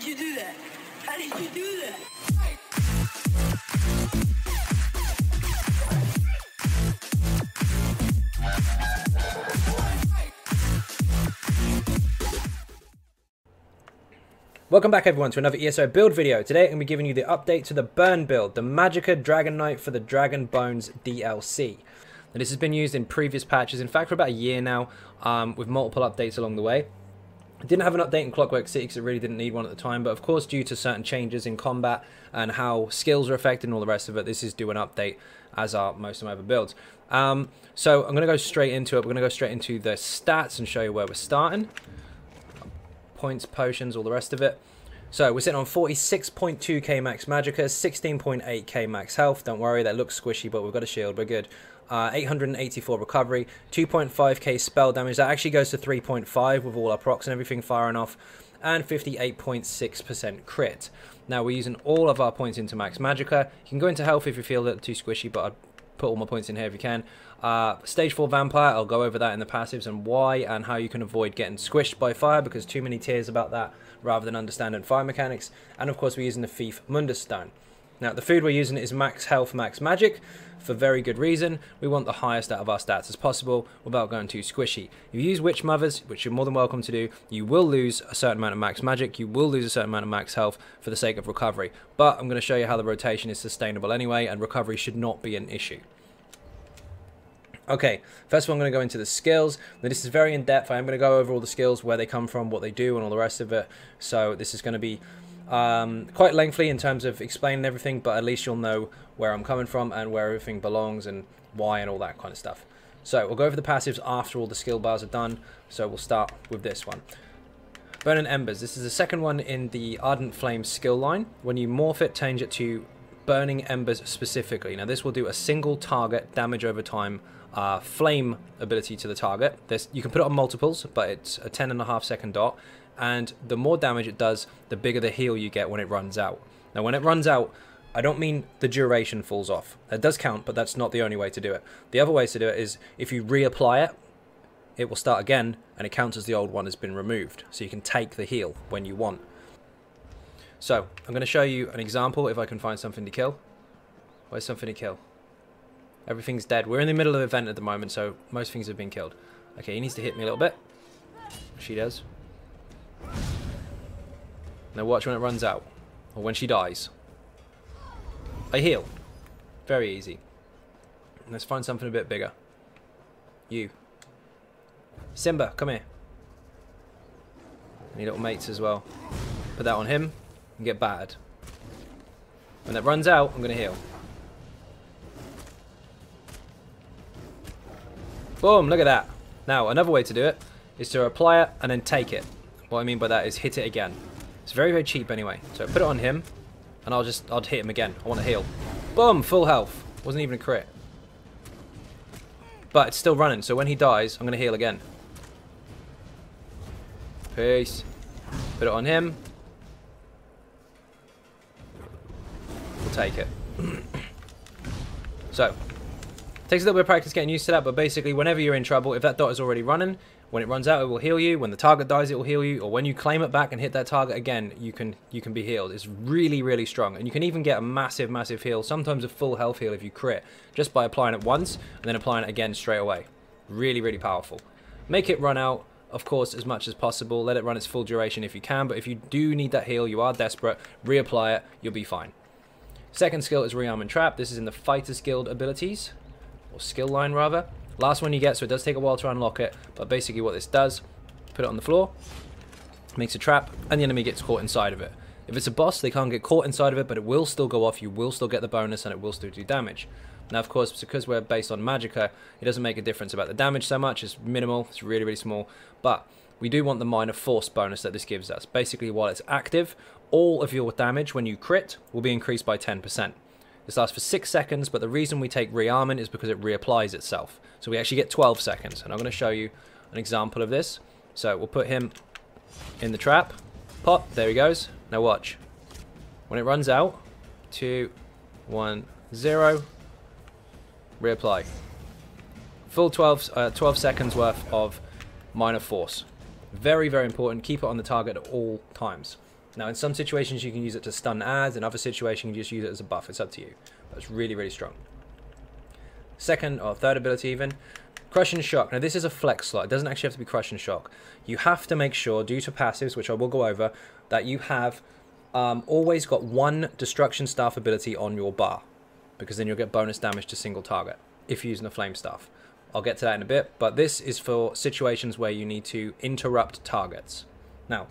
did you do that? How did you do that? Welcome back everyone to another ESO build video. Today I'm going to be giving you the update to the burn build, the Magicka Dragonknight for the Dragon Bones DLC. Now, this has been used in previous patches, in fact for about a year now, with multiple updates along the way. I didn't have an update in Clockwork City because it really didn't need one at the time, but of course due to certain changes in combat and how skills are affected and all the rest of it, this is due an update, as are most of my other builds. So I'm going to go straight into it. We're going to go straight into the stats and show you where we're starting. Points, potions, all the rest of it. So we're sitting on 46.2k max Magicka, 16.8k max health. Don't worry, that looks squishy, but we've got a shield, we're good. 884 recovery, 2.5k spell damage. That actually goes to 3.5 with all our procs and everything firing off, and 58.6% crit. Now we're using all of our points into max Magicka. You can go into health if you feel a little too squishy, but I'd put all my points in here if you can. Stage 4 Vampire, I'll go over that in the passives and why and how you can avoid getting squished by fire, because too many tiers about that rather than understanding fire mechanics. And of course we're using the Thief Mundus Stone. Now the food we're using is max health, max magic, for very good reason. We want the highest out of our stats as possible without going too squishy. If you use Witch Mothers, which you're more than welcome to do, you will lose a certain amount of max magic, you will lose a certain amount of max health for the sake of recovery. But I'm going to show you how the rotation is sustainable anyway, and recovery should not be an issue. Okay, first of all I'm going to go into the skills. Now this is very in depth. I am going to go over all the skills, where they come from, what they do and all the rest of it. So this is going to be quite lengthy in terms of explaining everything, but at least you'll know where I'm coming from and where everything belongs and why and all that kind of stuff. So we'll go over the passives after all the skill bars are done. So we'll start with this one. Burning Embers. This is the second one in the Ardent Flame skill line. When you morph it, change it to Burning Embers specifically. Now this will do a single target damage over time flame ability to the target. You can put it on multiples, but it's a 10.5 second dot, and the more damage it does, the bigger the heal you get when it runs out. Now when it runs out, I don't mean the duration falls off. That does count, but that's not the only way to do it. The other way to do it is if you reapply it, it will start again and it counts as the old one has been removed, so you can take the heal when you want. So I'm going to show you an example if I can find something to kill. Where's something to kill? Everything's dead. We're in the middle of an event at the moment, so most things have been killed. Okay, he needs to hit me a little bit. She does. Now watch when it runs out, or when she dies. I heal. Very easy. Let's find something a bit bigger. You. Simba, come here. Need little mates as well. Put that on him and get battered. When that runs out, I'm going to heal. Boom, look at that. Now, another way to do it is to apply it and then take it. What I mean by that is hit it again. It's very, very cheap anyway. So put it on him, and I'll hit him again. I want to heal. Boom, full health. Wasn't even a crit. But it's still running, so when he dies, I'm going to heal again. Peace. Put it on him. We'll take it. So, takes a little bit of practice getting used to that, but basically whenever you're in trouble, if that dot is already running, when it runs out it will heal you, when the target dies it will heal you, or when you claim it back and hit that target again, you can be healed. It's really, really strong, and you can even get a massive, massive heal, sometimes a full health heal if you crit, just by applying it once and then applying it again straight away. Really, really powerful. Make it run out, of course, as much as possible. Let it run its full duration if you can, but if you do need that heal, you are desperate, reapply it, you'll be fine. Second skill is Rearm and Trap. This is in the Fighters Guild abilities, or skill line rather. Last one you get, so it does take a while to unlock it, but basically what this does, put it on the floor, makes a trap, and the enemy gets caught inside of it. If it's a boss, they can't get caught inside of it, but it will still go off, you will still get the bonus, and it will still do damage. Now of course, because we're based on Magicka, it doesn't make a difference about the damage so much, it's minimal, it's really, really small, but we do want the minor force bonus that this gives us. Basically, while it's active, all of your damage when you crit will be increased by 10%. This lasts for 6 seconds, but the reason we take rearming is because it reapplies itself. So we actually get 12 seconds, and I'm going to show you an example of this. So we'll put him in the trap. Pop, there he goes. Now watch. When it runs out, 2, 1, 0, reapply. Full 12 seconds worth of minor force. Very, very important. Keep it on the target at all times. Now, in some situations, you can use it to stun ads. In other situations, you can just use it as a buff. It's up to you. But it's really, really strong. Second or third ability even, Crush and Shock. Now, this is a flex slot. It doesn't actually have to be Crush and Shock. You have to make sure, due to passives, which I will go over, that you have always got one Destruction Staff ability on your bar, because then you'll get bonus damage to single target if you're using the Flame Staff. I'll get to that in a bit, but this is for situations where you need to interrupt targets. Now,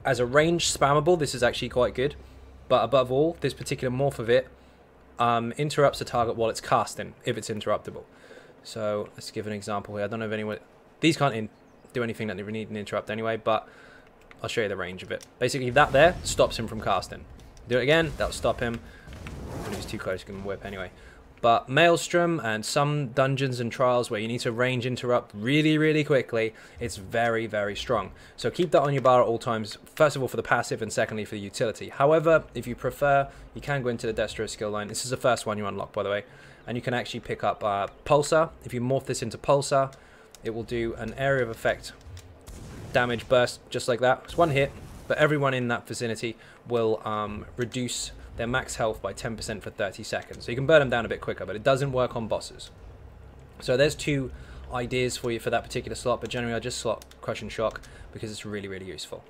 as a range spammable, this is actually quite good, but above all, this particular morph of it interrupts the target while it's casting, if it's interruptible. So let's give an example here. I don't know if anyone... These can't do anything that they need an interrupt anyway, but I'll show you the range of it. Basically, that there stops him from casting. Do it again, that'll stop him. If he's too close, you can whip anyway. But Maelstrom and some dungeons and trials where you need to range interrupt really, really quickly, it's very, very strong. So keep that on your bar at all times, first of all for the passive and secondly for the utility. However, if you prefer, you can go into the Destro skill line. This is the first one you unlock, by the way. And you can actually pick up Pulsar. If you morph this into Pulsar, it will do an area of effect damage burst just like that. It's one hit, but everyone in that vicinity will reduce their max health by 10% for 30 seconds. So you can burn them down a bit quicker, but it doesn't work on bosses. So there's two ideas for you for that particular slot, but generally I just slot Crush and Shock because it's really, really useful.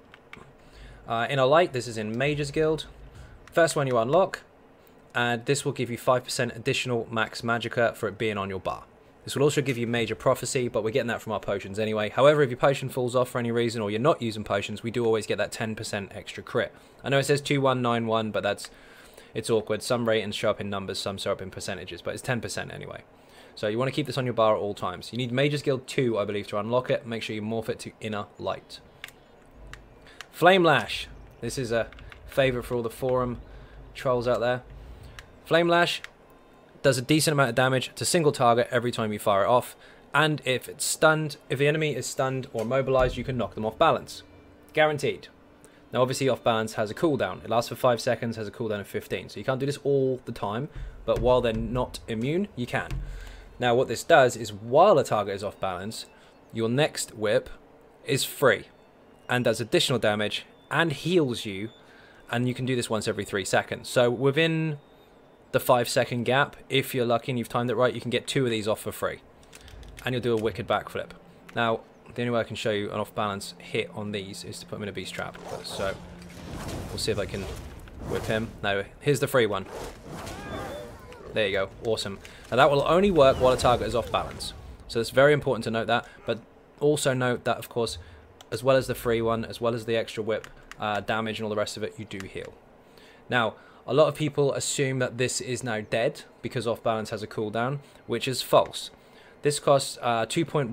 In a light, this is in Mage's Guild. First one you unlock, and this will give you 5% additional max Magicka for it being on your bar. This will also give you Major Prophecy, but we're getting that from our potions anyway. However, if your potion falls off for any reason, or you're not using potions, we do always get that 10% extra crit. I know it says 2191, but it's awkward. Some ratings show up in numbers, some show up in percentages, but it's 10% anyway. So you want to keep this on your bar at all times. You need Mage's Guild 2, I believe, to unlock it. Make sure you morph it to Inner Light. Flame Lash. This is a favourite for all the forum trolls out there. Flame Lash does a decent amount of damage to single target every time you fire it off, and if it's stunned, if the enemy is stunned or immobilized, you can knock them off balance. Guaranteed. Now obviously off balance has a cooldown. It lasts for 5 seconds, has a cooldown of 15. So you can't do this all the time, but while they're not immune, you can. Now what this does is while a target is off balance, your next whip is free and does additional damage and heals you, and you can do this once every 3 seconds. So within the 5-second gap, if you're lucky and you've timed it right, you can get 2 of these off for free. And you'll do a wicked backflip. Now, the only way I can show you an off-balance hit on these is to put them in a beast trap. So, we'll see if I can whip him. No, here's the free one. There you go. Awesome. Now, that will only work while a target is off balance. So, it's very important to note that. But also note that, of course, as well as the free one, as well as the extra whip damage and all the rest of it, you do heal. Now, a lot of people assume that this is now dead because off balance has a cooldown, which is false. This costs 2.1k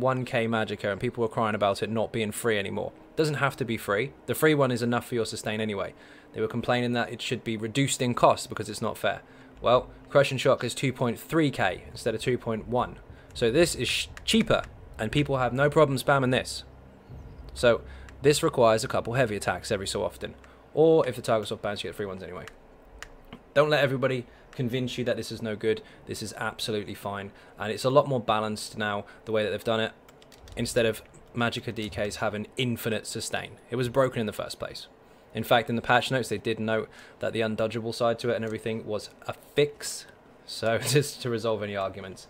Magicka, and people were crying about it not being free anymore. It doesn't have to be free. The free one is enough for your sustain anyway. They were complaining that it should be reduced in cost because it's not fair. Well, Crush and Shock is 2.3k instead of 2.1. So this is cheaper, and people have no problem spamming this. So this requires a couple heavy attacks every so often. Or if the target's off balance, you get free ones anyway. Don't let everybody convince you that this is no good. This is absolutely fine, and it's a lot more balanced now the way that they've done it, instead of Magicka DKs having infinite sustain. It was broken in the first place. In fact, in the patch notes they did note that the undodgeable side to it and everything was a fix, so just to resolve any arguments.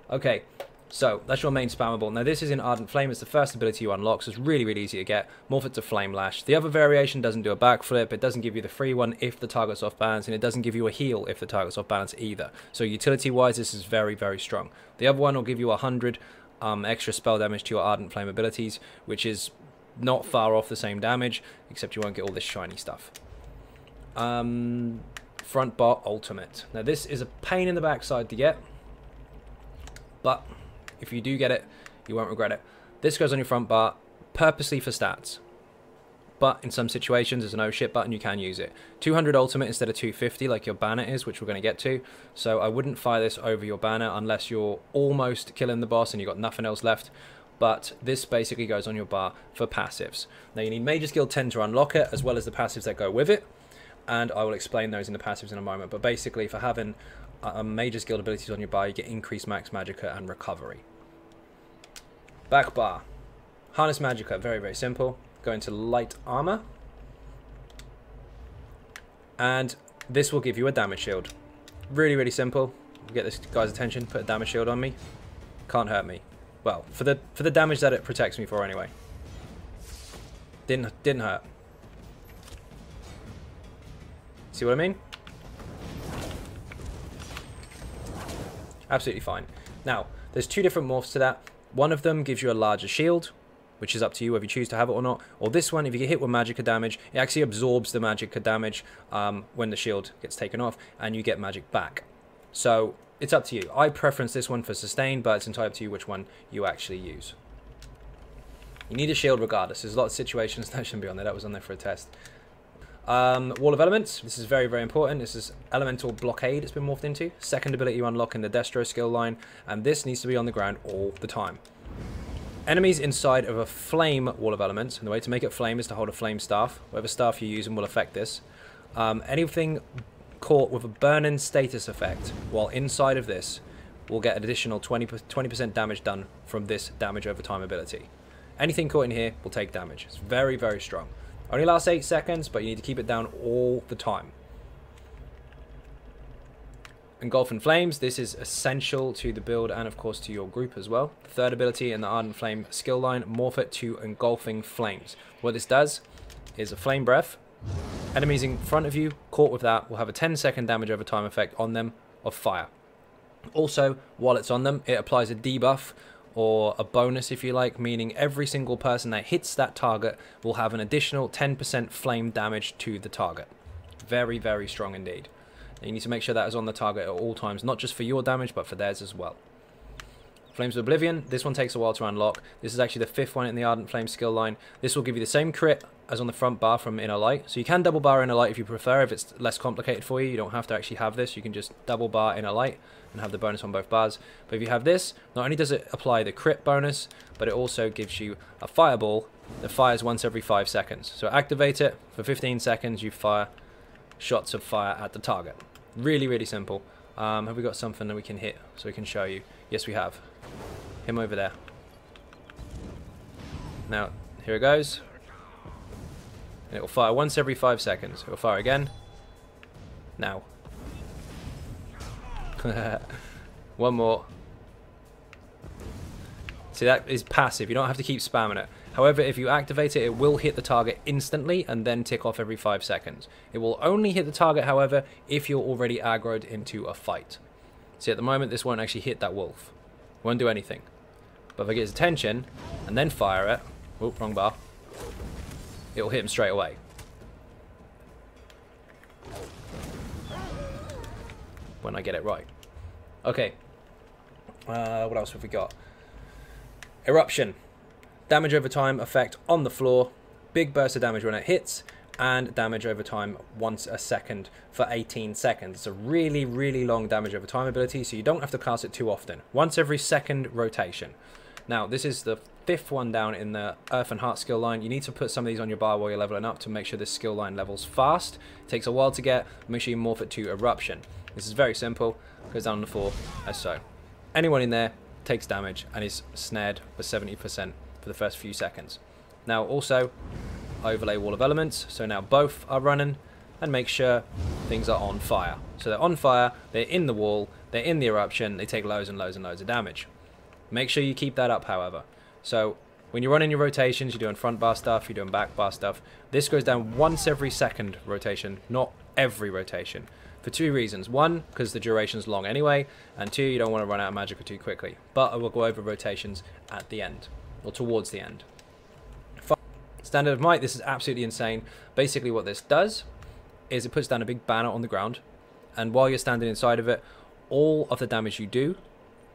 Okay, so that's your main spammable. Now this is in Ardent Flame. It's the first ability you unlock, so it's really, really easy to get. Morph it to Flame Lash. The other variation doesn't do a backflip. It doesn't give you the free one if the target's off balance, and it doesn't give you a heal if the target's off balance either. So utility-wise, this is very, very strong. The other one will give you 100 extra spell damage to your Ardent Flame abilities, which is not far off the same damage, except you won't get all this shiny stuff. Front bar ultimate. Now this is a pain in the backside to get, but if you do get it, you won't regret it. This goes on your front bar purposely for stats, but in some situations there's an oh shit button, you can use it. 200 ultimate instead of 250 like your banner is, which we're going to get to. So I wouldn't fire this over your banner unless you're almost killing the boss and you've got nothing else left. But this basically goes on your bar for passives. Now you need Mage's Guild 10 to unlock it, as well as the passives that go with it, and I will explain those in the passives in a moment. But basically, for having Mage's Guild abilities on your bar, you get increased max Magicka and recovery. Back bar. Harness Magicka, very, very simple. Go into light armor. And this will give you a damage shield. Really, really simple. Get this guy's attention, put a damage shield on me. Can't hurt me. Well, for the damage that it protects me for anyway. Didn't hurt. See what I mean? Absolutely fine. Now, there's two different morphs to that. One of them gives you a larger shield, which is up to you whether you choose to have it or not. Or this one, if you get hit with Magicka damage, it actually absorbs the Magicka damage when the shield gets taken off, and you get magic back. So, it's up to you. I preference this one for sustain, but it's entirely up to you which one you actually use. You need a shield regardless. There's a lot of situations that shouldn't be on there. That was on there for a test. Wall of Elements. This is very, very important. This is Elemental Blockade it's been morphed into. Second ability you unlock in the Destro skill line. And this needs to be on the ground all the time. Enemies inside of a flame wall of elements, and the way to make it flame is to hold a flame staff. Whatever staff you use will affect this. Anything caught with a burn-in status effect while inside of this will get an additional 20% damage done from this damage over time ability. Anything caught in here will take damage. It's very, very strong. Only lasts 8 seconds, but you need to keep it down all the time. Engulfing Flames, this is essential to the build and of course to your group as well. Third ability in the Ardent Flame skill line, morph it to Engulfing Flames. What this does is a flame breath. Enemies in front of you caught with that will have a 10-second damage over time effect on them of fire. Also, while it's on them, it applies a debuff or a bonus if you like, meaning every single person that hits that target will have an additional 10% flame damage to the target. Very, very strong indeed. And you need to make sure that is on the target at all times, not just for your damage, but for theirs as well. Flames of Oblivion, this one takes a while to unlock. This is actually the 5th one in the Ardent Flame skill line. This will give you the same crit as on the front bar from Inner Light. So you can double bar Inner Light if you prefer, if it's less complicated for you. You don't have to actually have this. You can just double bar Inner Light and have the bonus on both bars. But if you have this, not only does it apply the crit bonus, but it also gives you a fireball that fires once every 5 seconds. So activate it, for 15 seconds you fire shots of fire at the target. Really, really simple. Have we got something that we can hit so we can show you? Yes, we have. Him over there. Now, here it goes. And it will fire once every 5 seconds. It will fire again. Now. One more. See, that is passive. You don't have to keep spamming it. However, if you activate it, it will hit the target instantly and then tick off every 5 seconds. It will only hit the target, however, if you're already aggroed into a fight. See, at the moment, this won't actually hit that wolf. It won't do anything. But if I get his attention and then fire it, oh, wrong bar, it will hit him straight away. When I get it right. Okay. What else have we got? Eruption. Damage over time effect on the floor. Big burst of damage when it hits. And damage over time once a second for 18 seconds. It's a really, really long damage over time ability, so you don't have to cast it too often. Once every second rotation. Now, this is the 5th one down in the Earth and Heart skill line. You need to put some of these on your bar while you're leveling up to make sure this skill line levels fast. It takes a while to get. Make sure you morph it to Eruption. This is very simple. Goes down on the floor as so. Anyone in there takes damage and is snared for 70% for the first few seconds. Now, also, overlay Wall of Elements. So now both are running, and make sure things are on fire. So they're on fire, they're in the wall, they're in the eruption, they take loads and loads and loads of damage. Make sure you keep that up, however. So when you're running your rotations, you're doing front bar stuff, you're doing back bar stuff, this goes down once every second rotation, not every rotation. For 2 reasons. 1, because the duration's long anyway, and 2, you don't want to run out of Magicka too quickly. But I will go over rotations at the end, or towards the end. Standard of Might, this is absolutely insane. Basically what this does is it puts down a big banner on the ground, and while you're standing inside of it, all of the damage you do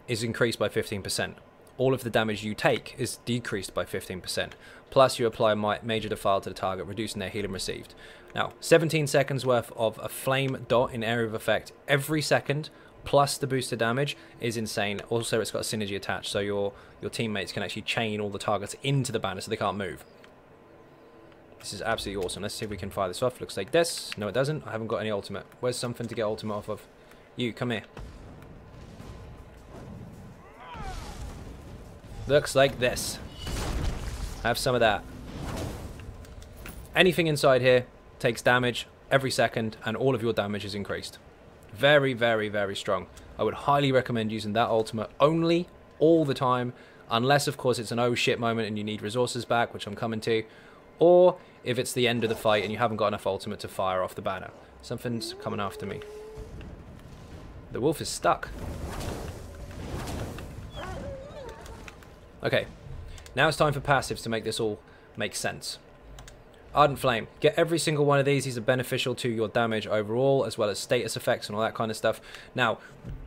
is increased by 15%. All of the damage you take is decreased by 15%. Plus you apply a Major Defile to the target, reducing their healing received. Now, 17 seconds worth of a flame dot in area of effect every second, plus the boosted damage, is insane. Also, it's got a synergy attached, so your teammates can actually chain all the targets into the banner so they can't move. This is absolutely awesome. Let's see if we can fire this off. Looks like this. No, it doesn't. I haven't got any ultimate. Where's something to get ultimate off of? You, come here. Looks like this. Have some of that. Anything inside here takes damage every second, and all of your damage is increased. Very, very, very strong. I would highly recommend using that ultimate only, all the time, unless, of course, it's an oh shit moment and you need resources back, which I'm coming to, or if it's the end of the fight and you haven't got enough ultimate to fire off the banner. Something's coming after me. The wolf is stuck. Okay, now it's time for passives to make this all make sense. Ardent Flame. Get every single one of these. These are beneficial to your damage overall, as well as status effects and all that kind of stuff. Now,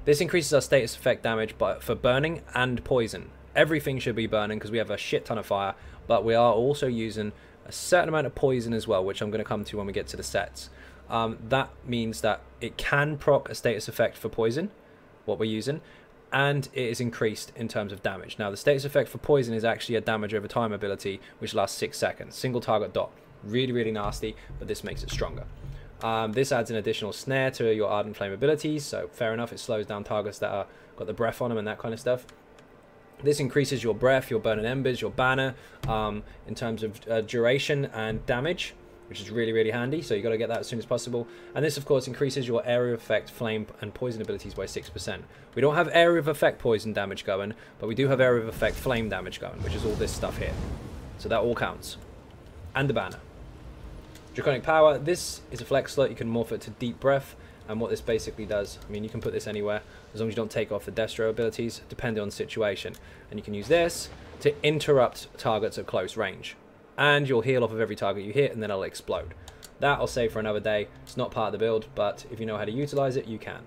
this increases our status effect damage for burning and poison. Everything should be burning because we have a shit ton of fire, but we are also using a certain amount of poison as well, which I'm going to come to when we get to the sets. That means that it can proc a status effect for poison, what we're using, and it is increased in terms of damage. Now, the status effect for poison is actually a damage over time ability, which lasts 6 seconds. Single target dot. Really, really nasty, but this makes it stronger. This adds an additional snare to your Ardent Flame abilities, so fair enough, it slows down targets that are got the breath on them and that kind of stuff. This increases your breath, your burning embers, your banner, in terms of duration and damage, which is really, really handy, so you got to get that as soon as possible. And this, of course, increases your area of effect, flame, and poison abilities by 6%. We don't have area of effect poison damage going, but we do have area of effect flame damage going, which is all this stuff here. So that all counts. And the banner. Draconic Power, this is a flex slot. You can morph it to Deep Breath, and what this basically does, I mean, you can put this anywhere as long as you don't take off the Destro abilities, depending on the situation. And you can use this to interrupt targets at close range, and you'll heal off of every target you hit, and then it'll explode. That I'll save for another day. It's not part of the build, but if you know how to utilize it, you can.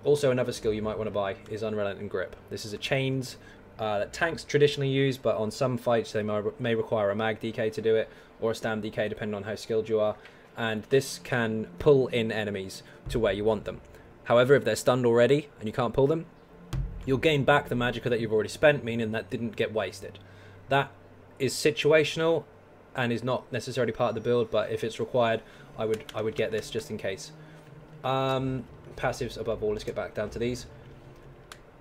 Also, another skill you might want to buy is Unrelenting Grip. This is a chains that tanks traditionally use, but on some fights they may require a mag DK to do it, or a stam DK depending on how skilled you are, and this can pull in enemies to where you want them. However, if they're stunned already and you can't pull them, you'll gain back the magicka that you've already spent, meaning that didn't get wasted. That is situational and is not necessarily part of the build, but if it's required, I would get this just in case. Passives above all, let's get back down to these.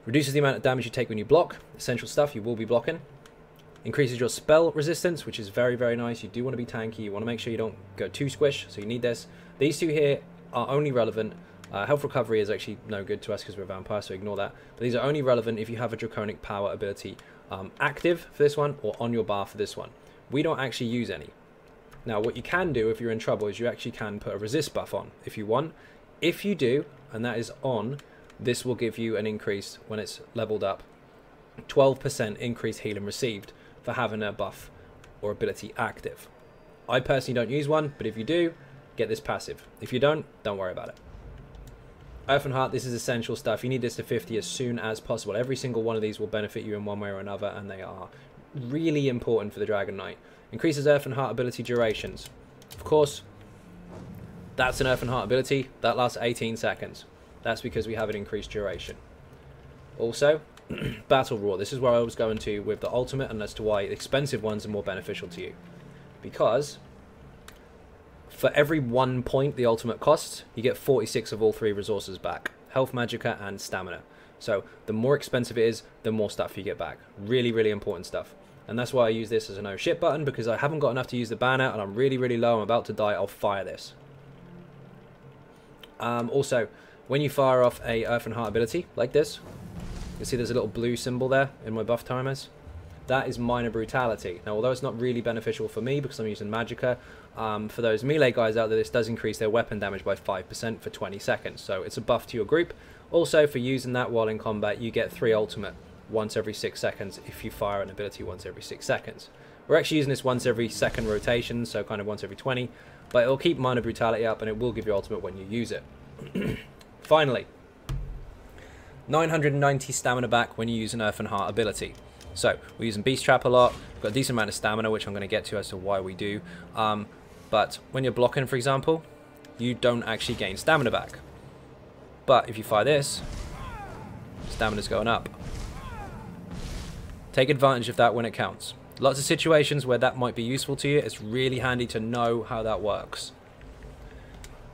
Reduces the amount of damage you take when you block. Essential stuff, you will be blocking. Increases your spell resistance, which is very, very nice. You do want to be tanky. You want to make sure you don't go too squish, so you need this. These two here are only relevant. Health recovery is actually no good to us because we're vampires, so ignore that. But these are only relevant if you have a Draconic Power ability active for this one or on your bar for this one. We don't actually use any. Now, what you can do if you're in trouble is you actually can put a resist buff on if you want. If you do, and that is on, this will give you an increase when it's leveled up. 12% increase healing received for having a buff or ability active. I personally don't use one, but if you do, get this passive. If you don't worry about it. Earth and Heart, this is essential stuff. You need this to 50 as soon as possible. Every single one of these will benefit you in one way or another, and they are really important for the Dragon Knight. Increases Earth and Heart ability durations. Of course, that's an Earth and Heart ability. That lasts 18 seconds. That's because we have an increased duration. Also, Battle Roar. This is where I was going to with the ultimate, and as to why expensive ones are more beneficial to you. Because for every 1 point the ultimate costs, you get 46 of all 3 resources back. Health, magicka, and stamina. So the more expensive it is, the more stuff you get back. Really, really important stuff. And that's why I use this as a no shit button, because I haven't got enough to use the banner, and I'm really, really low. I'm about to die. I'll fire this. Also, when you fire off a Earth and Heart ability, like this, you see there's a little blue symbol there in my buff timers. That is minor brutality. Now, although it's not really beneficial for me because I'm using magicka, for those melee guys out there, this does increase their weapon damage by 5% for 20 seconds. So it's a buff to your group. Also, for using that while in combat, you get 3 ultimate once every 6 seconds if you fire an ability once every 6 seconds. We're actually using this once every second rotation, so kind of once every 20. But it'll keep minor brutality up, and it will give you ultimate when you use it. Finally, 990 stamina back when you use an Earth and Heart ability. So we're using Beast Trap a lot. We've got a decent amount of stamina, which I'm going to get to as to why we do. But when you're blocking, for example, you don't actually gain stamina back. But if you fire this, stamina's going up. Take advantage of that when it counts. Lots of situations where that might be useful to you. It's really handy to know how that works.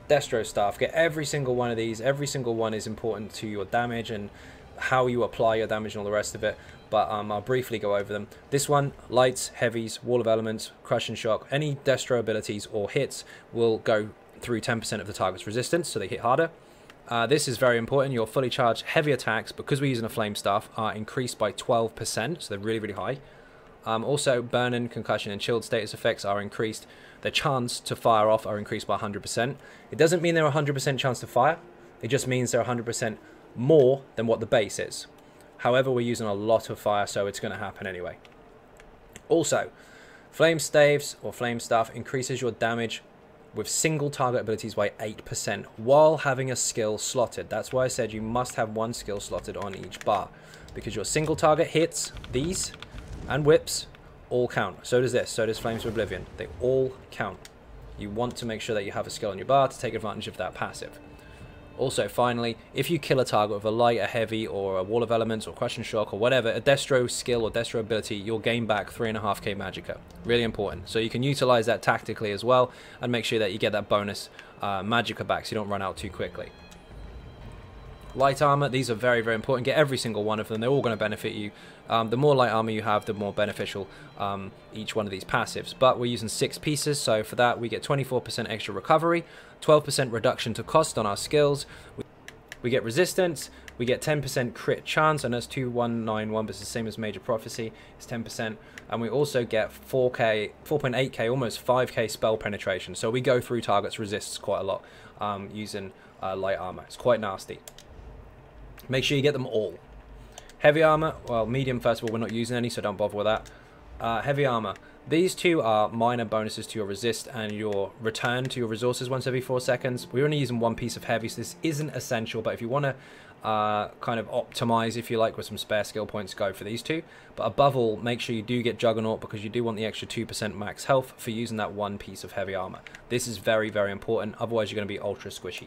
Destro staff, get every single one of these. Every single one is important to your damage and how you apply your damage and all the rest of it, but I'll briefly go over them. This one, lights, heavies, wall of elements, crush and shock, any Destro abilities or hits will go through 10% of the target's resistance, so they hit harder. This is very important. Your fully charged heavy attacks, because we're using a flame staff, are increased by 12%, so they're really, really high. Also, burning, concussion, and chilled status effects are increased. Their chance to fire off are increased by 100%. It doesn't mean they're 100% chance to fire. It just means they're 100% more than what the base is. However, we're using a lot of fire, so it's going to happen anyway. Also, flame staves or flame staff increases your damage with single target abilities by 8% while having a skill slotted. That's why I said you must have one skill slotted on each bar, because your single target hits, these and whips all count. So does this, so does Flames of Oblivion. They all count. You want to make sure that you have a skill on your bar to take advantage of that passive. Also, finally, if you kill a target with a light, a heavy, or a wall of elements, or crushing shock, or whatever, a destro skill or destro ability, you'll gain back 3.5k Magicka. Really important. So you can utilize that tactically as well, and make sure that you get that bonus Magicka back so you don't run out too quickly. Light armor, these are very, very important. Get every single one of them. They're all going to benefit you. The more light armor you have, the more beneficial each one of these passives. But we're using 6 pieces, so for that we get 24% extra recovery, 12% reduction to cost on our skills. We get resistance, we get 10% crit chance, and that's 2191, but it's the same as Major Prophecy. It's 10%, and we also get 4.8k, almost 5k spell penetration. So we go through targets resists quite a lot using light armor. It's quite nasty. Make sure you get them all. Heavy armor, well, medium first of all, we're not using any, so don't bother with that. Heavy armor, these two are minor bonuses to your resist and your return to your resources once every 4 seconds. We're only using one piece of heavy, so this isn't essential, but if you want to kind of optimize, if you like, with some spare skill points, go for these two. But above all, make sure you do get Juggernaut, because you do want the extra 2% max health for using that one piece of heavy armor. This is very, very important, otherwise you're going to be ultra squishy.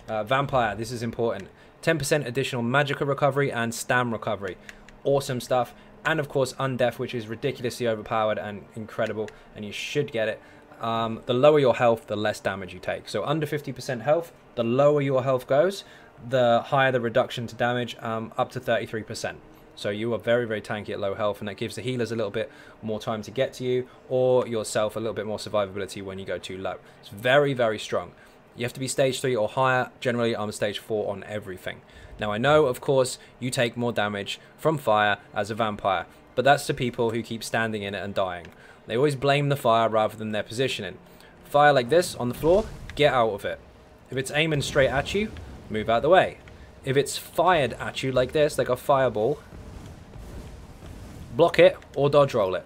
Vampire, this is important. 10% additional Magicka recovery and Stam recovery. Awesome stuff. And of course Undeath, which is ridiculously overpowered and incredible, and you should get it. The lower your health, the less damage you take. So under 50% health, the lower your health goes, the higher the reduction to damage, up to 33%. So you are very, very tanky at low health, and that gives the healers a little bit more time to get to you, or yourself a little bit more survivability when you go too low. It's very, very strong. You have to be stage 3 or higher. Generally, I'm stage 4 on everything. Now, I know, of course, you take more damage from fire as a vampire, but that's to people who keep standing in it and dying. They always blame the fire rather than their positioning. Fire like this on the floor, get out of it. If it's aiming straight at you, move out the way. If it's fired at you like this, like a fireball, block it or dodge roll it.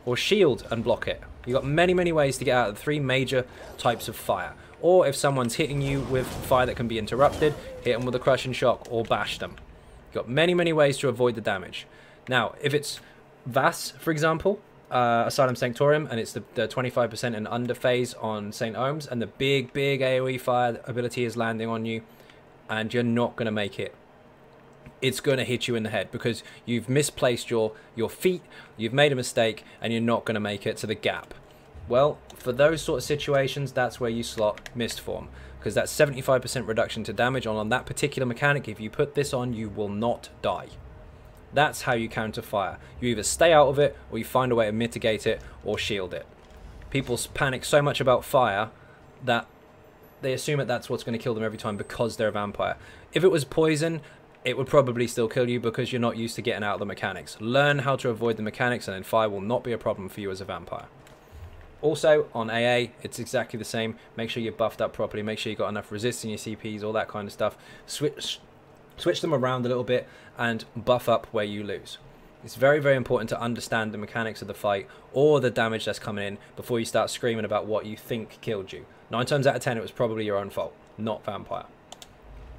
Or shield and block it. You've got many, many ways to get out of the 3 major types of fire. Or if someone's hitting you with fire that can be interrupted, hit them with a crushing shock or bash them. You've got many, many ways to avoid the damage. Now, if it's Vass, for example, Asylum Sanctorium, and it's the 25% and under phase on St. Ohms, and the big, big AoE fire ability is landing on you, and you're not going to make it. It's going to hit you in the head because you've misplaced your feet, you've made a mistake, and you're not going to make it to the gap. Well, for those sort of situations, that's where you slot Mist Form, because that's 75% reduction to damage on that particular mechanic. If you put this on, you will not die. That's how you counter fire. You either stay out of it, or you find a way to mitigate it or shield it. People panic so much about fire that they assume that that's what's going to kill them every time because they're a vampire. If it was poison, it would probably still kill you because you're not used to getting out of the mechanics. Learn how to avoid the mechanics, and then fire will not be a problem for you as a vampire. Also, on AA, it's exactly the same. Make sure you're buffed up properly. Make sure you've got enough resist in your CPs, all that kind of stuff. Switch them around a little bit and buff up where you lose. It's very, very important to understand the mechanics of the fight or the damage that's coming in before you start screaming about what you think killed you. 9 times out of 10, it was probably your own fault, not vampire.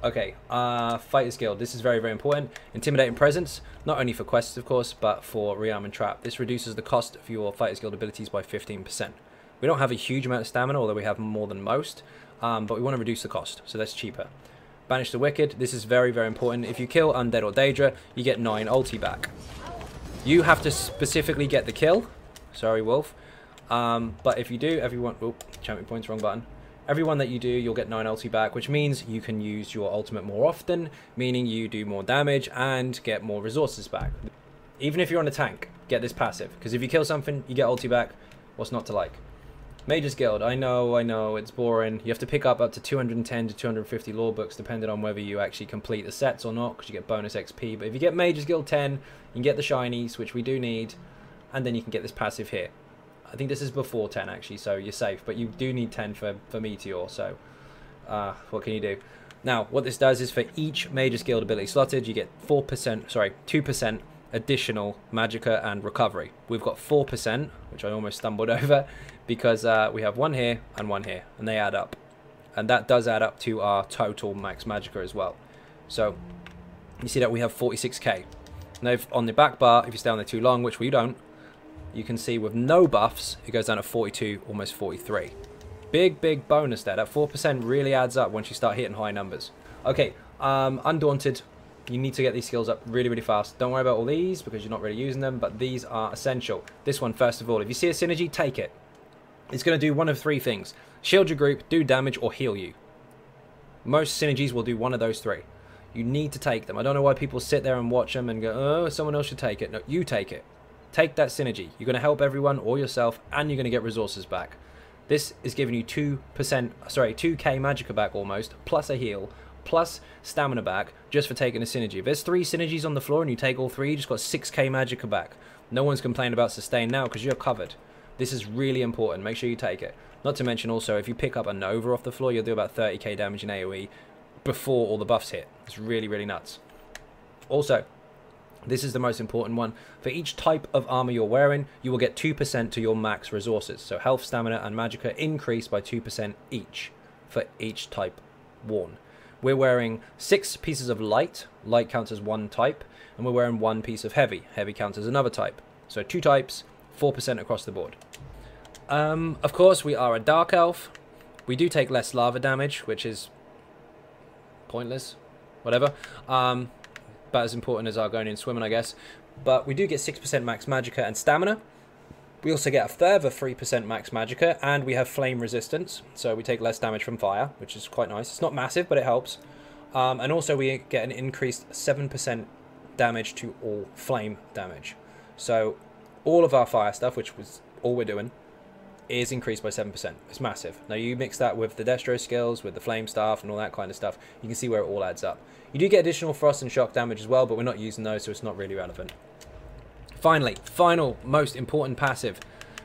Okay, Fighter's Guild. This is very, very important. Intimidating Presence, not only for quests, of course, but for Rearm and Trap. This reduces the cost of your Fighter's Guild abilities by 15%. We don't have a huge amount of stamina, although we have more than most, but we want to reduce the cost, so that's cheaper. Banish the Wicked. This is very, very important. If you kill Undead or Daedra, you get 9 ulti back. You have to specifically get the kill. Sorry, Wolf. But if you do, everyone... Oh, champion points, wrong button. Everyone that you do, you'll get 9 ulti back, which means you can use your ultimate more often, meaning you do more damage and get more resources back. Even if you're on a tank, get this passive, because if you kill something, you get ulti back. What's not to like? Mage's Guild, I know, it's boring. You have to pick up to 210 to 250 lore books, depending on whether you actually complete the sets or not, because you get bonus XP. But if you get Mage's Guild 10, you can get the shinies, which we do need, and then you can get this passive here. I think this is before 10, actually, so you're safe. But you do need 10 for Meteor, so what can you do? Now, what this does is for each Mage's Guild ability slotted, you get 2% additional Magicka and recovery. We've got 4%, which I almost stumbled over, because we have one here, and they add up. And that does add up to our total max Magicka as well. So, you see that we have 46k. Now, on the back bar, if you stay on there too long, which we don't, you can see with no buffs, it goes down to 42, almost 43. Big bonus there. That 4% really adds up once you start hitting high numbers. Okay, Undaunted. You need to get these skills up really fast. Don't worry about all these because you're not really using them, but these are essential. This one, first of all, if you see a synergy, take it. It's going to do one of three things. Shield your group, do damage, or heal you. Most synergies will do one of those three. You need to take them. I don't know why people sit there and watch them and go, oh, someone else should take it. No, you take it. Take that synergy. You're going to help everyone or yourself, and you're going to get resources back. This is giving you 2k Magicka back almost, plus a heal, plus stamina back, just for taking a synergy. If there's 3 synergies on the floor and you take all 3, you just got 6k Magicka back. No one's complaining about sustain now because you're covered. This is really important. Make sure you take it. Not to mention also, if you pick up a Nova off the floor, you'll do about 30k damage in AoE before all the buffs hit. It's really nuts. Also, this is the most important one. For each type of armor you're wearing, you will get 2% to your max resources. So health, stamina, and Magicka increase by 2% each for each type worn. We're wearing 6 pieces of light. Light counts as one type. And we're wearing 1 piece of heavy. Heavy counts as another type. So 2 types, 4% across the board. Of course, we are a Dark Elf. We do take less lava damage, which is pointless. Whatever. About as important as Argonian swimming, I guess. But we do get 6% max Magicka and stamina. We also get a further 3% max Magicka, and we have flame resistance, so we take less damage from fire, which is quite nice. It's not massive, but it helps. And also we get an increased 7% damage to all flame damage. So all of our fire stuff, which was all we're doing, is increased by 7%. It's massive. Now you mix that with the Destro skills, with the flame staff and all that kind of stuff, you can see where it all adds up. You do get additional frost and shock damage as well, but we're not using those, so it's not really relevant. Finally, final, most important passive,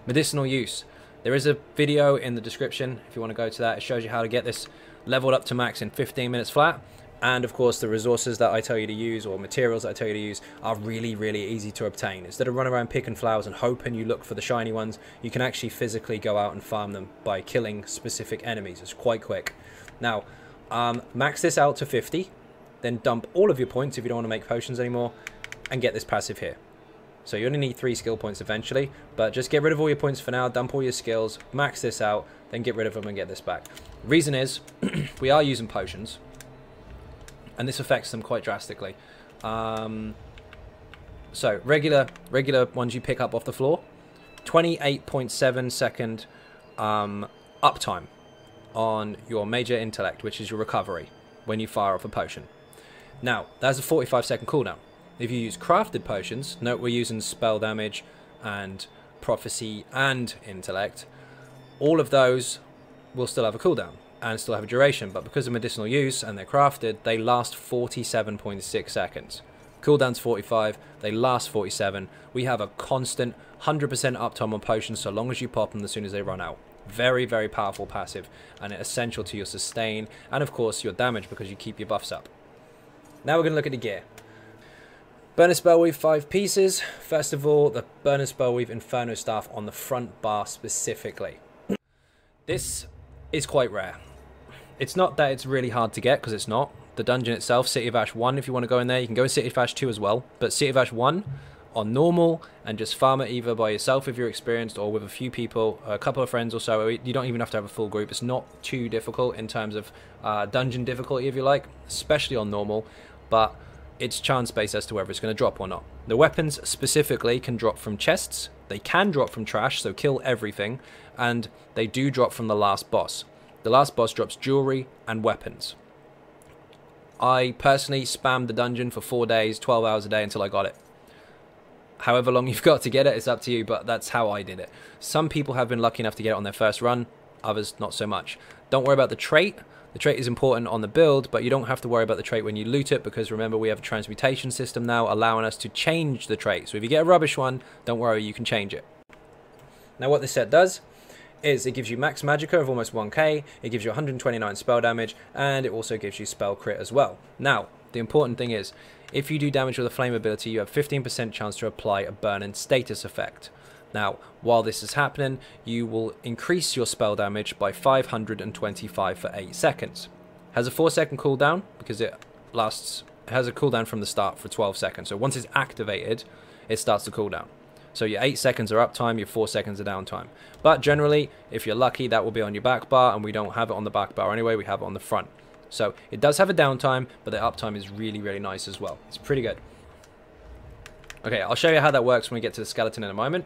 medicinal use. There is a video in the description if you want to go to that. It shows you how to get this leveled up to max in 15 minutes flat. And of course, the resources that I tell you to use, or materials that I tell you to use, are really easy to obtain. Instead of running around picking flowers and hoping you look for the shiny ones, you can actually physically go out and farm them by killing specific enemies. It's quite quick. Now, max this out to 50, then dump all of your points if you don't want to make potions anymore, and get this passive here. So you only need 3 skill points eventually, but just get rid of all your points for now, dump all your skills, max this out, then get rid of them and get this back. Reason is, we are using potions, and this affects them quite drastically. So regular ones you pick up off the floor, 28.7 second uptime on your major intellect, which is your recovery when you fire off a potion. Now, that's a 45-second cooldown. If you use crafted potions, note we're using spell damage and prophecy and intellect, all of those will still have a cooldown and still have a duration, but because of medicinal use and they're crafted, they last 47.6 seconds. Cooldown's 45, they last 47. We have a constant 100% uptime on potions so long as you pop them as soon as they run out. Very powerful passive, and essential to your sustain and of course your damage because you keep your buffs up. Now we're going to look at the gear. Burner Spellweave 5 pieces. First of all, the Burner Spellweave Inferno Staff on the front bar specifically. This is quite rare. It's not that it's really hard to get, because it's not. The dungeon itself, City of Ash 1, if you want to go in there, you can go in City of Ash 2 as well. But City of Ash 1 on normal, and just farm it either by yourself if you're experienced, or with a few people, a couple of friends or so. You don't even have to have a full group. It's not too difficult in terms of dungeon difficulty, if you like, especially on normal. But it's chance based as to whether it's going to drop or not. The weapons specifically can drop from chests, they can drop from trash, so kill everything, and they do drop from the last boss. The last boss drops jewelry and weapons. I personally spammed the dungeon for 4 days, 12 hours a day until I got it. however long you've got to get it, it's up to you, but that's how I did it. Some people have been lucky enough to get it on their first run, others not so much. Don't worry about the trait. The trait is important on the build, but you don't have to worry about the trait when you loot it, because remember, we have a transmutation system now allowing us to change the trait. So if you get a rubbish one, don't worry, you can change it. Now what this set does is it gives you max magicka of almost 1k, it gives you 129 spell damage, and it also gives you spell crit as well. Now, the important thing is, if you do damage with a flame ability, you have 15% chance to apply a burn-in status effect. Now, while this is happening, you will increase your spell damage by 525 for 8 seconds. Has a 4-second cooldown, because it has a cooldown from the start for 12 seconds. So once it's activated, it starts to cooldown. So your 8 seconds are uptime, your 4 seconds are downtime. But generally, if you're lucky, that will be on your back bar, and we don't have it on the back bar anyway, we have it on the front. So it does have a downtime, but the uptime is really, really nice as well. It's pretty good. Okay, I'll show you how that works when we get to the skeleton in a moment.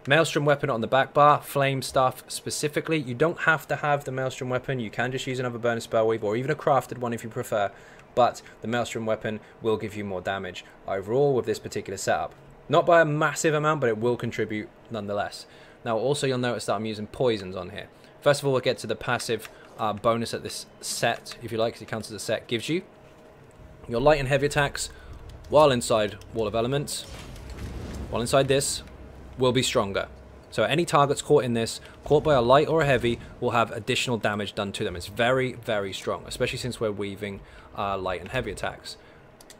Maelstrom weapon on the back bar, flame stuff specifically. You don't have to have the Maelstrom weapon. You can just use another burner spell weave, or even a crafted one if you prefer. But the Maelstrom weapon will give you more damage overall with this particular setup. Not by a massive amount, but it will contribute nonetheless. Now also you'll notice that I'm using poisons on here. First of all, we'll get to the passive bonus that this set, if you like, because it counts as a set, gives you. Your light and heavy attacks, while inside Wall of Elements, while inside this, will be stronger. So any targets caught in this, caught by a light or a heavy, will have additional damage done to them. It's very, very strong, especially since we're weaving light and heavy attacks.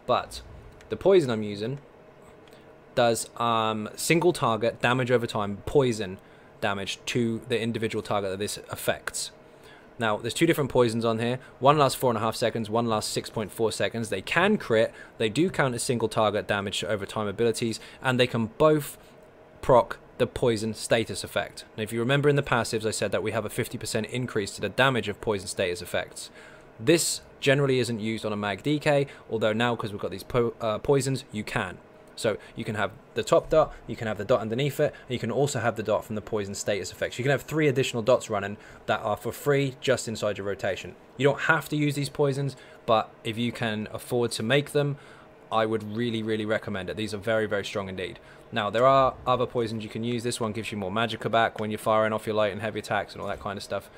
But the poison I'm using does single target damage over time, poison damage to the individual target that this affects. Now, there's 2 different poisons on here. One lasts 4.5 seconds, one lasts 6.4 seconds. They can crit, they do count as single target damage over time abilities, and they can both proc the poison status effect. Now, if you remember in the passives, I said that we have a 50% increase to the damage of poison status effects. This generally isn't used on a mag DK, although now, because we've got these poisons, you can. So you can have the top dot, you can have the dot underneath it, and you can also have the dot from the poison status effects. You can have 3 additional dots running that are for free just inside your rotation. You don't have to use these poisons, but if you can afford to make them, I would really, really recommend it. These are very, very strong indeed. Now, there are other poisons you can use. This one gives you more magicka back when you're firing off your light and heavy attacks and all that kind of stuff.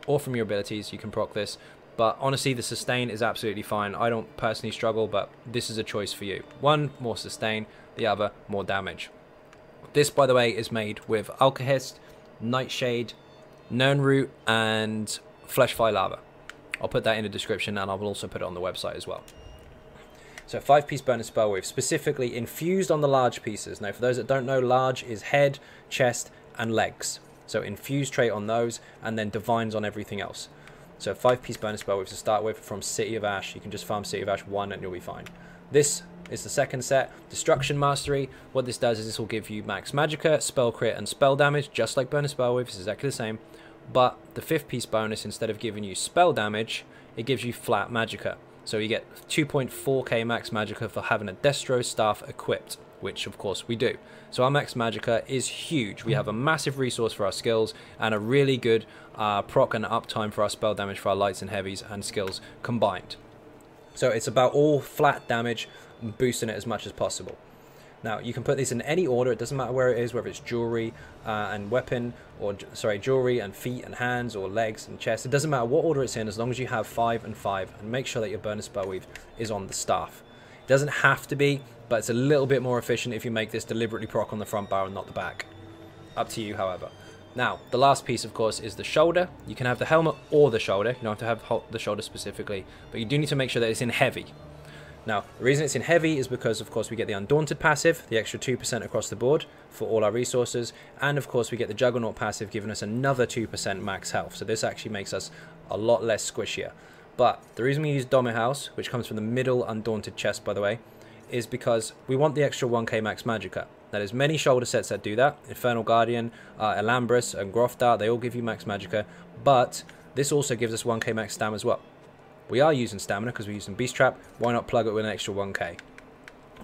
Or from your abilities, you can proc this. But honestly, the sustain is absolutely fine. I don't personally struggle, but this is a choice for you. One, more sustain. The other, more damage. This, by the way, is made with Alkahest, Nightshade, Nirnroot, and Fleshfire Lava. I'll put that in the description, and I will also put it on the website as well. So 5-piece bonus spell weave, specifically infused on the large pieces. Now, for those that don't know, large is head, chest, and legs. So infused trait on those, and then divines on everything else. So 5-piece bonus spell weave to start with from City of Ash. You can just farm City of Ash 1 and you'll be fine. This is the second set, Destruction Mastery. What this does is this will give you max magicka, spell crit, and spell damage, just like bonus spell weave. It's exactly the same. But the 5th piece bonus, instead of giving you spell damage, it gives you flat magicka. So you get 2.4k max magicka for having a Destro staff equipped, which of course we do. So our max magicka is huge. We have a massive resource for our skills and a really good proc and uptime for our spell damage for our lights and heavies and skills combined. So it's about all flat damage and boosting it as much as possible. Now, you can put this in any order. It doesn't matter where it is, whether it's jewelry and weapon, or jewelry and feet and hands, or legs and chest. It doesn't matter what order it's in, as long as you have 5 and 5, and make sure that your bonus spell weave is on the staff. It doesn't have to be, but it's a little bit more efficient if you make this deliberately proc on the front bar and not the back. Up to you, however. Now, the last piece, of course, is the shoulder. You can have the helmet or the shoulder. You don't have to have the shoulder specifically, but you do need to make sure that it's in heavy. Now, the reason it's in heavy is because, of course, we get the Undaunted passive, the extra 2% across the board for all our resources, and, of course, we get the Juggernaut passive giving us another 2% max health, so this actually makes us a lot less squishier. But the reason we use Domi House, which comes from the middle Undaunted chest, by the way, is because we want the extra 1k max magicka. Now, there's many shoulder sets that do that. Infernal Guardian, Elambris, and Grofdar, they all give you max magicka, but this also gives us 1k max stam as well. We are using stamina because we're using Beast Trap. Why not plug it with an extra 1k?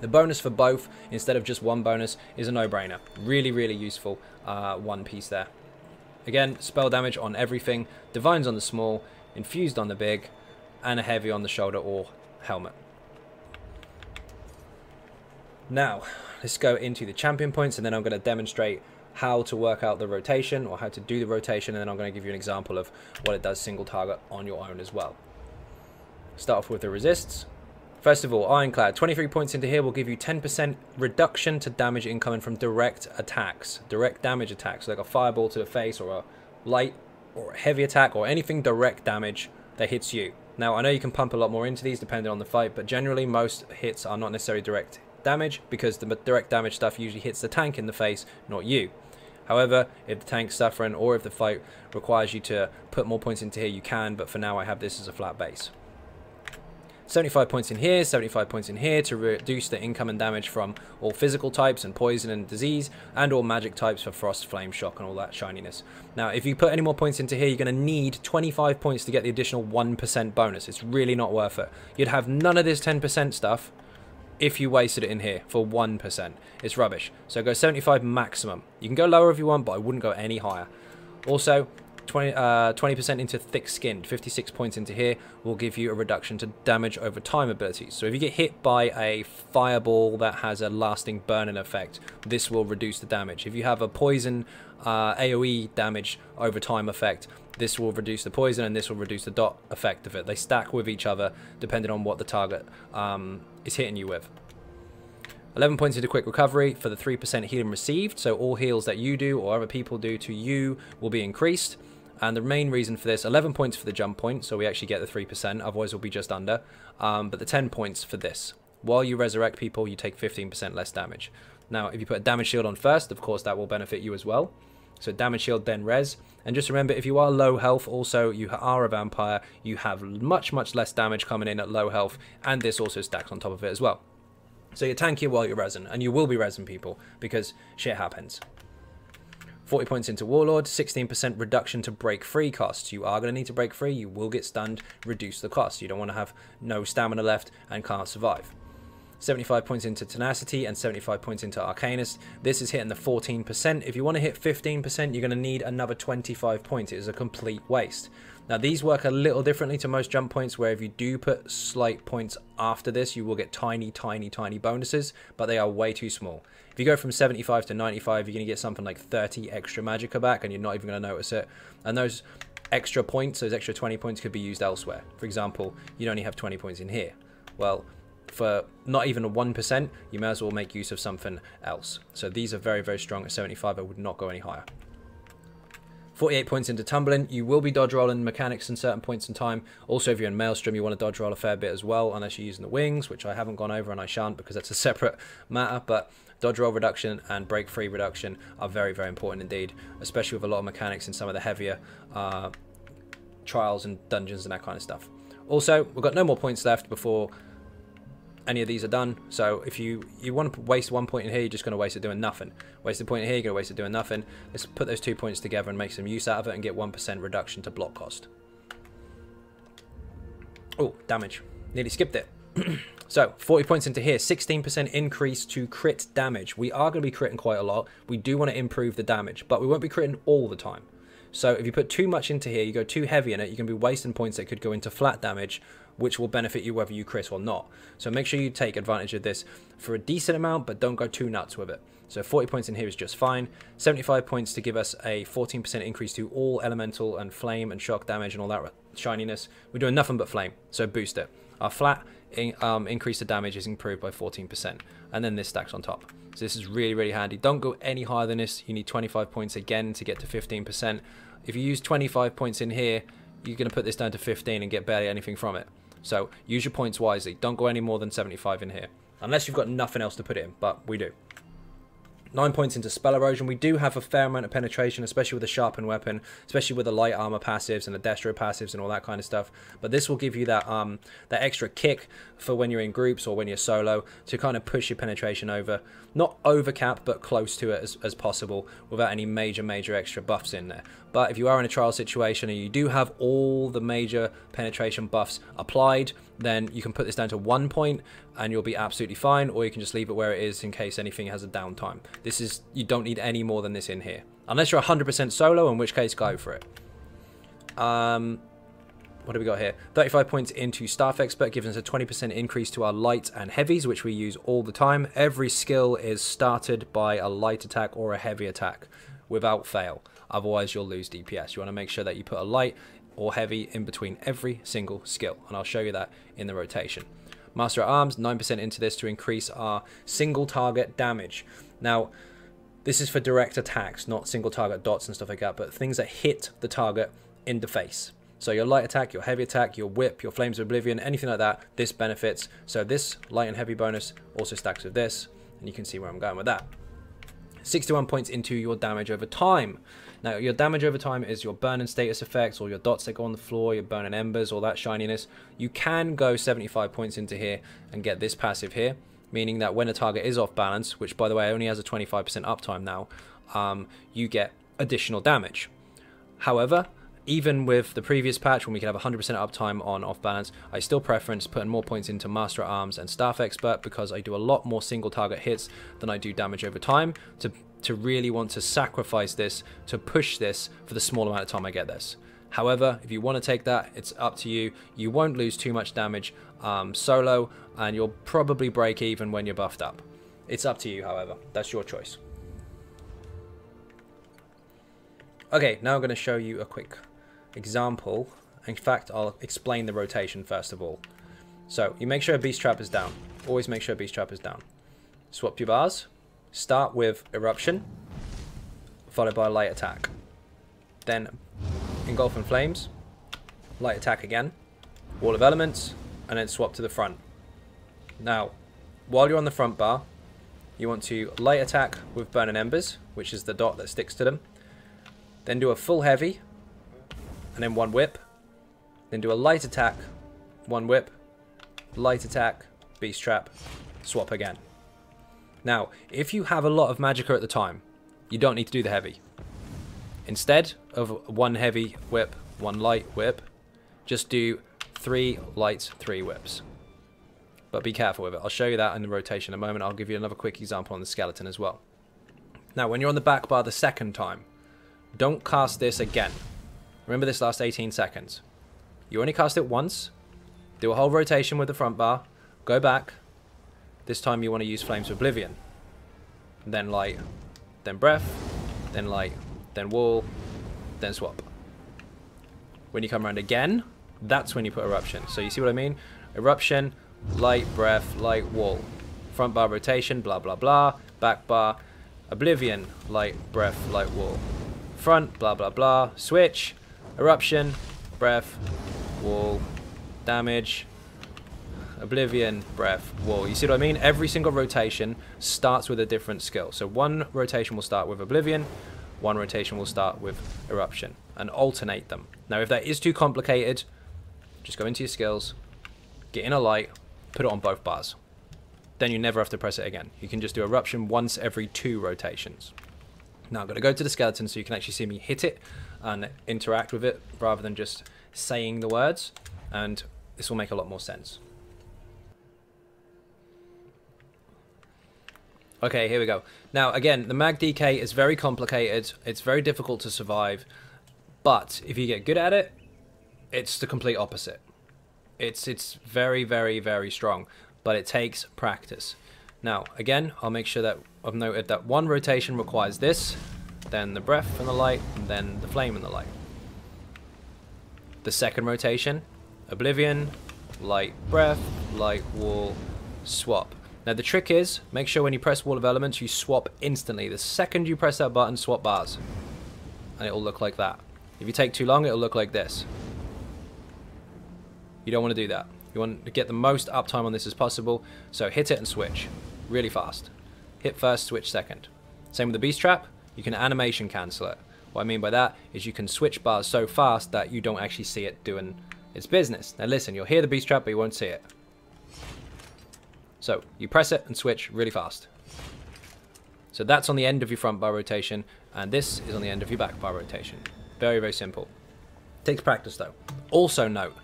The bonus for both, instead of just one bonus, is a no-brainer. Really, really useful one piece there. Again, spell damage on everything. Divines on the small, infused on the big, and a heavy on the shoulder or helmet. Now, let's go into the champion points, and then I'm going to demonstrate how to work out the rotation, or how to do the rotation, and then I'm going to give you an example of what it does single target on your own as well. Start off with the resists. First of all, Ironclad, 23 points into here will give you 10% reduction to damage incoming from direct attacks. Direct damage attacks, like a fireball to the face, or a light, or a heavy attack, or anything direct damage that hits you. Now, I know you can pump a lot more into these depending on the fight, but generally most hits are not necessarily direct damage, because the direct damage stuff usually hits the tank in the face, not you. However, if the tank's suffering, or if the fight requires you to put more points into here, you can, but for now I have this as a flat base. 75 points in here, 75 points in here to reduce the incoming damage from all physical types and poison and disease, and all magic types for frost, flame, shock, and all that shininess. Now, if you put any more points into here, you're going to need 25 points to get the additional 1% bonus. It's really not worth it. You'd have none of this 10% stuff if you wasted it in here for 1%. It's rubbish. So go 75 maximum. You can go lower if you want, but I wouldn't go any higher. Also, 20% into thick skinned, 56 points into here will give you a reduction to damage over time abilities. So if you get hit by a fireball that has a lasting burning effect, this will reduce the damage. If you have a poison AoE damage over time effect, this will reduce the poison, and this will reduce the dot effect of it. They stack with each other depending on what the target is hitting you with. 11 points into quick recovery for the 3% healing received, so all heals that you do or other people do to you will be increased. And the main reason for this, 11 points for the jump point, so we actually get the 3%, otherwise we'll be just under. But the 10 points for this. While you resurrect people, you take 15% less damage. Now, if you put a damage shield on first, of course that will benefit you as well. So damage shield, then res. And just remember, if you are low health, also you are a vampire, you have much less damage coming in at low health, and this also stacks on top of it as well. So you're tankier while you're resin, and you will be resin people, because shit happens. 40 points into Warlord, 16% reduction to break free costs. You are going to need to break free, you will get stunned, reduce the cost. You don't want to have no stamina left and can't survive. 75 points into Tenacity and 75 points into Arcanist. This is hitting the 14%. If you want to hit 15%, you're going to need another 25 points. It is a complete waste. Now, these work a little differently to most jump points, where if you do put slight points after this, you will get tiny bonuses, but they are way too small. If you go from 75 to 95, you're going to get something like 30 extra Magicka back, and you're not even going to notice it. And those extra points, those extra 20 points, could be used elsewhere. For example, you'd only have 20 points in here. Well, for not even a 1%, you may as well make use of something else. So these are very strong at 75. I would not go any higher. 48 points into Tumbling. You will be dodge rolling mechanics in certain points in time. Also, if you're in Maelstrom, you want to dodge roll a fair bit as well, unless you're using the wings, which I haven't gone over, and I shan't because that's a separate matter. But dodge roll reduction and break free reduction are very important indeed, especially with a lot of mechanics in some of the heavier trials and dungeons and that kind of stuff. Also, we've got no more points left before any of these are done. So if you want to waste 1 point in here, you're just going to waste it doing nothing. Waste a point in here, you're going to waste it doing nothing. Let's put those 2 points together and make some use out of it and get 1% reduction to block cost. Oh, damage. Nearly skipped it. So 40 points into here, 16% increase to crit damage. We are going to be critting quite a lot. We do want to improve the damage, but we won't be critting all the time. So if you put too much into here, you go too heavy in it, you're going to be wasting points that could go into flat damage, which will benefit you whether you crit or not. So make sure you take advantage of this for a decent amount, but don't go too nuts with it. So 40 points in here is just fine. 75 points to give us a 14% increase to all elemental and flame and shock damage and all that shininess. We're doing nothing but flame, so boost it. Our flat increase to damage is improved by 14%, and then this stacks on top. So this is really handy. Don't go any higher than this. You need 25 points again to get to 15%. If you use 25 points in here, you're going to put this down to 15 and get barely anything from it. So use your points wisely. Don't go any more than 75 in here, unless you've got nothing else to put it in, but we do. 9 points into Spell Erosion. We do have a fair amount of penetration, especially with the sharpened weapon, especially with the light armor passives and the destro passives and all that kind of stuff. But this will give you that that extra kick for when you're in groups or when you're solo to kind of push your penetration over, not over cap, but close to it as possible without any major extra buffs in there. But if you are in a trial situation and you do have all the major penetration buffs applied, then you can put this down to 1 point and you'll be absolutely fine, or you can just leave it where it is in case anything has a downtime. This is, you don't need any more than this in here. Unless you're 100% solo, in which case go for it. what do we got here? 35 points into Staff Expert, giving us a 20% increase to our light and heavies, which we use all the time. Every skill is started by a light attack or a heavy attack without fail. Otherwise, you'll lose DPS. You want to make sure that you put a light or heavy in between every single skill, and I'll show you that in the rotation. Master at Arms, 9% into this to increase our single target damage. Now, this is for direct attacks, not single target dots and stuff like that, but things that hit the target in the face. So your light attack, your heavy attack, your whip, your Flames of Oblivion, anything like that, this benefits. So this light and heavy bonus also stacks with this, and you can see where I'm going with that. 61 points into your damage over time. Now, your damage over time is your burn and status effects, or your dots that go on the floor, your burn and embers, all that shininess. You can go 75 points into here and get this passive here, meaning that when a target is off balance, which by the way only has a 25% uptime now, you get additional damage. However, even with the previous patch when we could have 100% uptime on off balance, I still preference putting more points into Master at Arms and Staff Expert, because I do a lot more single target hits than I do damage over time, to really want to sacrifice this, to push this for the small amount of time I get this. However, if you want to take that, it's up to you. You won't lose too much damage solo, and you'll probably break even when you're buffed up. It's up to you, however. That's your choice. Okay, now I'm going to show you a quick example. In fact, I'll explain the rotation first of all. So, you make sure a Beast Trap is down. Always make sure a Beast Trap is down. Swap your bars. Start with Eruption, followed by Light Attack. Then Engulf in Flames, Light Attack again, Wall of Elements, and then swap to the front. Now, while you're on the front bar, you want to Light Attack with Burn and Embers, which is the dot that sticks to them. Then do a full heavy, and then one whip. Then do a light attack, one whip, light attack, Beast Trap, swap again. Now, if you have a lot of Magicka at the time, you don't need to do the heavy. Instead of one heavy whip, one light whip, just do 3 lights, 3 whips. But be careful with it. I'll show you that in the rotation in a moment. I'll give you another quick example on the skeleton as well. Now, when you're on the back bar the second time, don't cast this again. Remember this last 18 seconds. You only cast it once. Do a whole rotation with the front bar. Go back. This time you want to use Flames of Oblivion. Then light. Then breath. Then light. Then wall. Then swap. When you come around again, that's when you put Eruption. So you see what I mean? Eruption, light, breath, light, wall. Front bar rotation, blah, blah, blah. Back bar, Oblivion, light, breath, light, wall. Front, blah, blah, blah. Switch, Eruption, breath, wall, damage, Oblivion, breath, wall. You see what I mean? Every single rotation starts with a different skill. So one rotation will start with Oblivion, one rotation will start with Eruption, and alternate them. Now, if that is too complicated, just go into your skills, get in a light, put it on both bars. Then you never have to press it again. You can just do Eruption once every 2 rotations. Now I'm going to go to the skeleton so you can actually see me hit it and interact with it rather than just saying the words, and this will make a lot more sense. Okay, here we go. Now again, the mag DK is very complicated, it's very difficult to survive, but if you get good at it, it's the complete opposite. It's very, very, very strong, but it takes practice. Now, again, I'll make sure that I've noted that one rotation requires this, then the breath and the light, and then the flame and the light. The second rotation, Oblivion, light, breath, light, wall, swap. Now, the trick is, make sure when you press Wall of Elements, you swap instantly. The second you press that button, swap bars. And it'll look like that. If you take too long, it'll look like this. You don't want to do that. You want to get the most uptime on this as possible, so hit it and switch. Really fast. Hit first, switch second. Same with the Beast Trap, you can animation cancel it. What I mean by that is you can switch bars so fast that you don't actually see it doing its business. Now listen, you'll hear the Beast Trap, but you won't see it. So, you press it and switch really fast. So that's on the end of your front bar rotation, and this is on the end of your back bar rotation. Very, very simple. Takes practice though. Also note,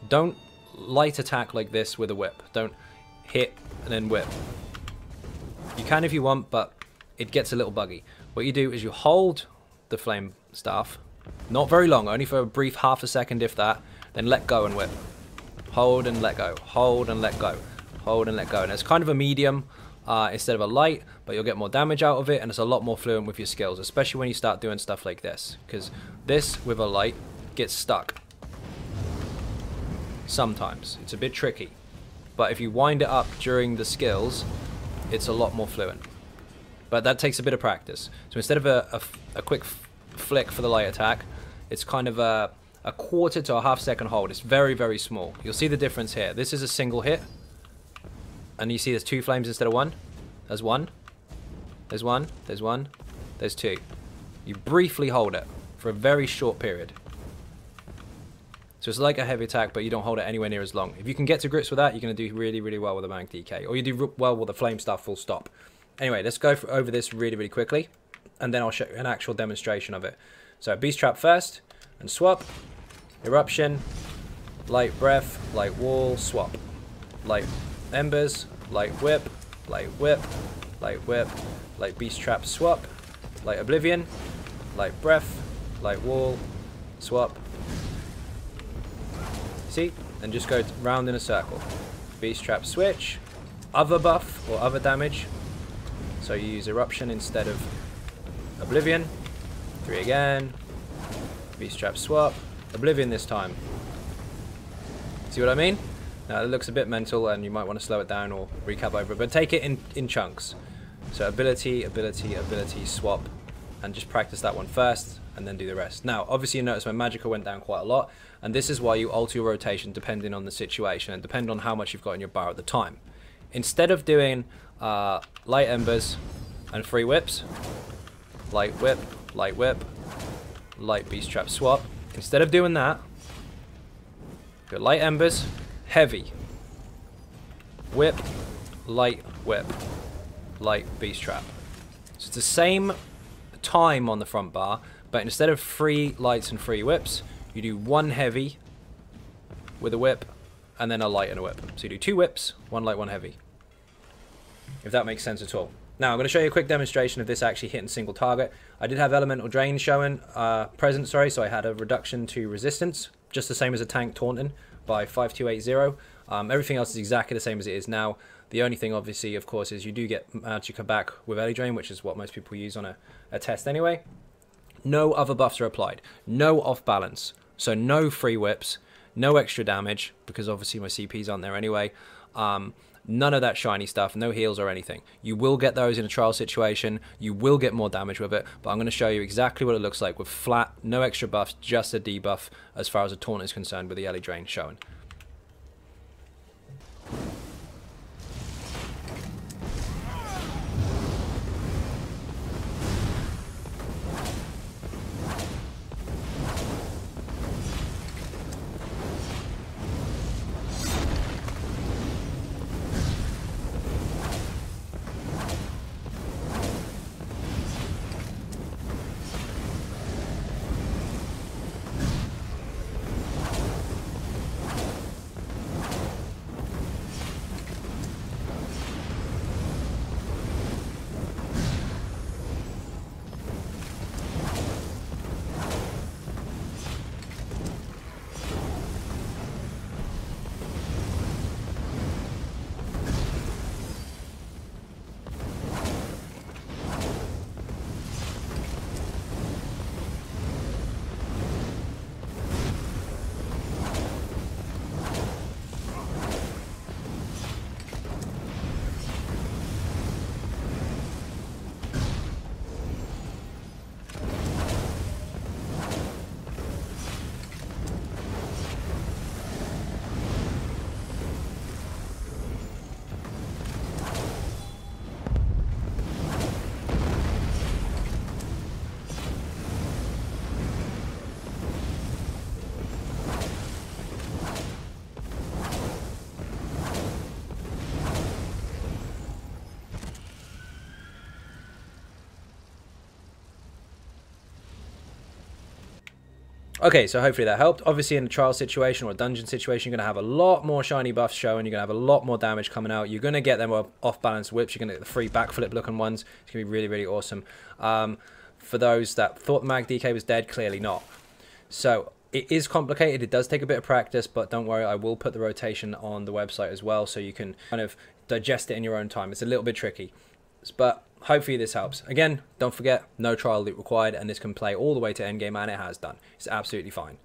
don't light attack like this with a whip. Don't hit and then whip. You can if you want, but it gets a little buggy. What you do is you hold the flame staff, not very long, only for a brief half a second if that, then let go and whip. Hold and let go. Hold and let go. Hold and let go. And it's kind of a medium instead of a light, but you'll get more damage out of it, and it's a lot more fluent with your skills, especially when you start doing stuff like this, because this with a light gets stuck. Sometimes. It's a bit tricky. But if you wind it up during the skills, it's a lot more fluent. But that takes a bit of practice. So instead of a quick flick for the light attack, it's kind of a quarter to a half-second hold. It's very, very small. You'll see the difference here. This is a single hit. And you see there's 2 flames instead of 1. There's 1. There's 1. There's 1. There's 2. You briefly hold it for a very short period. So it's like a heavy attack, but you don't hold it anywhere near as long. If you can get to grips with that, you're going to do really, really well with a Mag DK. Or you do well with the flame stuff, full stop. Anyway, let's go over this really, really quickly. And then I'll show you an actual demonstration of it. So Beast Trap first. And swap. Eruption. Light Breath. Light Wall. Swap. Light Embers. Light Whip. Light Whip. Light Whip. Light Beast Trap. Swap. Light Oblivion. Light Breath. Light Wall. Swap. See? And just go round in a circle. Beast Trap switch. Other buff or other damage. So you use Eruption instead of Oblivion. 3 again. Beast Trap swap. Oblivion this time. See what I mean? Now it looks a bit mental and you might want to slow it down or recap over it, but take it in chunks. So ability, ability, ability, swap, and just practice that one first and then do the rest. Now obviously you notice my Magicka went down quite a lot, and this is why you alter your rotation depending on the situation and depending on how much you've got in your bar at the time. Instead of doing light embers and free whips, light whip, light beast trap swap, instead of doing that, go light embers, heavy whip, light beast trap. So it's the same time on the front bar, but instead of 3 lights and 3 whips, you do 1 heavy with a whip and then a light and a whip. So you do 2 whips, 1 light, 1 heavy, if that makes sense at all. Now I'm going to show you a quick demonstration of this actually hitting single target. I did have elemental drain showing present, sorry, so I had a reduction to resistance, just the same as a tank taunting by 5280. Everything else is exactly the same as it is now. The only thing obviously of course is you do get Magicka back with early drain, which is what most people use on a test anyway. No other buffs are applied, no off balance, so no free whips, no extra damage because obviously my CPs aren't there anyway. None of that shiny stuff, no heals or anything. You will get those in a trial situation, you will get more damage with it, but I'm going to show you exactly what it looks like with flat, no extra buffs, just a debuff as far as a taunt is concerned with the early drain showing. Okay, so hopefully that helped. Obviously in a trial situation or a dungeon situation, you're going to have a lot more shiny buffs showing. You're going to have a lot more damage coming out. You're going to get them off-balance whips. You're going to get the free backflip looking ones. It's going to be really, really awesome. For those that thought the Mag DK was dead, clearly not. So It is complicated, it does take a bit of practice, but don't worry, I will put the rotation on the website as well, so you can kind of digest it in your own time. It's a little bit tricky, but hopefully this helps. Again, don't forget, no trial loop required, and this can play all the way to endgame, and it has done. It's absolutely fine.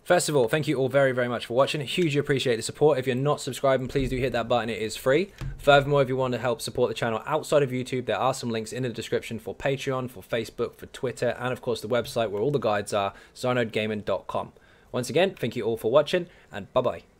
First of all, thank you all very, very much for watching. Hugely appreciate the support. If you're not subscribing, please do hit that button. It is free. Furthermore, if you want to help support the channel outside of YouTube, there are some links in the description for Patreon, for Facebook, for Twitter, and of course the website where all the guides are, XynodeGaming.com. Once again, thank you all for watching, and bye-bye.